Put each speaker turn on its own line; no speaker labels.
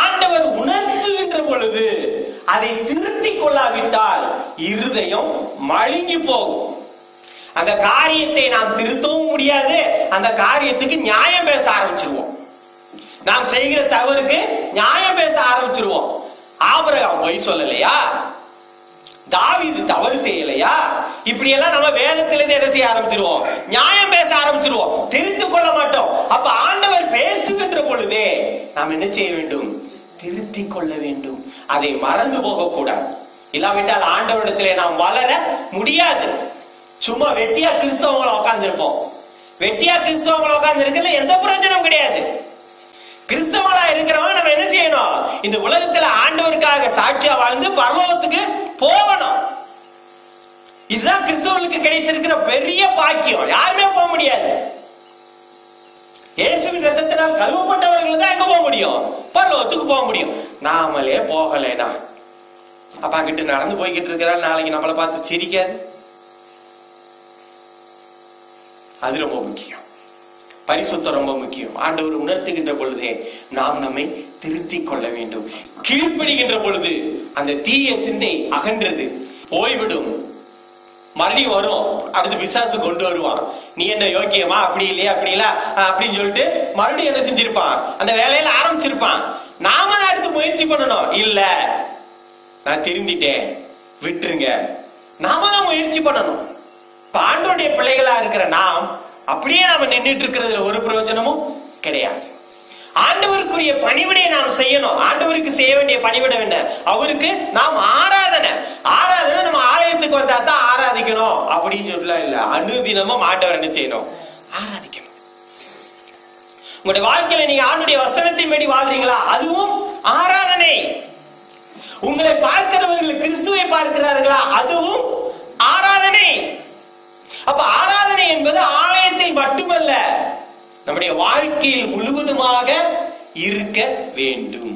ஆண்டவர் உணர்த்துகின்ற பொழுது அதை திருத்திக் கொள்ளாவிட்டால் இருதயம் மழுங்கி போகும். அந்த காரியத்தை நாம் திருத்தவும் முடியாது. அந்த காரியத்துக்கு நியாயம் பேச ஆரம்பிச்சிருவோம். நாம் செய்கிற தவறுக்கு நியாயம் பேச ஆரம்பிச்சிருவோம். ஆபிரகாம் பொய் சொல்லலையா? தாவீது தவறு செய்யலையா? இப்படி எல்லாம் நம்ம வேதத்திலிருந்து என்ன செய்ய ஆரம்பிச்சிருவோம்? நியாயம் பேச ஆரம்பிச்சிருவோம். திருத்திக் கொள்ள மாட்டோம். அப்ப ஆண்டவர் பேசுகின்ற பொழுதே நாம் என்ன செய்ய வேண்டும்? திருத்திக் கொள்ள வேண்டும். அதை மறந்து போக கூடாது. இல்லாவிட்டால் ஆண்டவரிடத்திலே நாம் வளர முடியாது. சும்மா வெட்டியா கிறிஸ்தவங்களை உட்கார்ந்து இருப்போம். வெட்டியா கிறிஸ்தவங்களை உட்கார்ந்து இருக்கிறதுல எந்த பிரயோஜனம் கிடையாது. கிறிஸ்தவங்களா இருக்கிறவங்க நம்ம என்ன செய்யணும்? இந்த உலகத்துல ஆண்டவருக்காக சாட்சியா வாழ்ந்து பரலோகத்துக்கு போகணும். இதுதான் கிறிஸ்தவர்களுக்கு கிடைத்திருக்கிற பெரிய பாக்கியம். யாருமே போக முடியாது. இயேசுவின் ரத்தத்தினால் கழுவப்பட்டவர்கள் தான் எங்க போக முடியும்? பரலோகத்துக்கு போக முடியும். நாமளே போகலைனா அப்பா கிட்ட நடந்து போய்கிட்டு இருக்கிறாள், நாளைக்கு நம்மளை பார்த்து சிரிக்காது. அது ரொம்ப முக்கியம். பரிசுத்தம் ரொம்ப முக்கியம். ஆண்டவர் உணர்த்துகின்ற பொழுதே நாம் நம்மை திருத்திக் கொள்ள வேண்டும். கீழ்ப்படுகின்ற பொழுது அந்த தீய சிந்தை அகன்றது போய்விடும். மறுபடியும் வரும். அடுத்து பிசாசு கொண்டு வருவான். நீ என்ன யோக்கியமா? அப்படி இல்லையா? அப்படி இல்ல அப்படின்னு சொல்லிட்டு மறுபடியும் என்ன செஞ்சிருப்பான்? அந்த வேலையில ஆரம்பிச்சிருப்பான். நாம தான் அடுத்து முயற்சி பண்ணணும். இல்ல நான் திருந்திட்டேன், விட்டுருங்க. நாம தான் முயற்சி பண்ணணும். ஆண்டவருடைய பிள்ளைகளா இருக்கிற நாம் அப்படியே நாம நின்றுட்டு இருக்கிறதுல ஒரு பிரயோஜனமும் கிடையாது. ஆண்டவருக்குரிய பணிவிடையை நாம் செய்யணும். ஆண்டவருக்கு செய்ய வேண்டிய பணிவிடை என்ன? அவருக்கு நாம் ஆராதனை நம்ம ஆலயத்துக்கு வந்தா தான் ஆராதிக்கணும் அப்படின்னு சொல்ல இல்ல. அனுதினமும் ஆண்டவர் என்ன செய்யணும்? ஆராதிக்கணும். உங்களுடைய வாழ்க்கையில நீங்க ஆண்டுடைய வசனத்தின்படி வாழ்றீங்களா? அதுவும் ஆராதனை. உங்களை பார்க்கிறவர்கள் கிறிஸ்துவை பார்க்கிறார்களா? அதுவும் ஆராதனை. அப்ப ஆராதனை என்பது ஆலயத்தில் மட்டுமல்ல, நம்முடைய வாழ்க்கையில் முழுவதுமாக இருக்க வேண்டும்.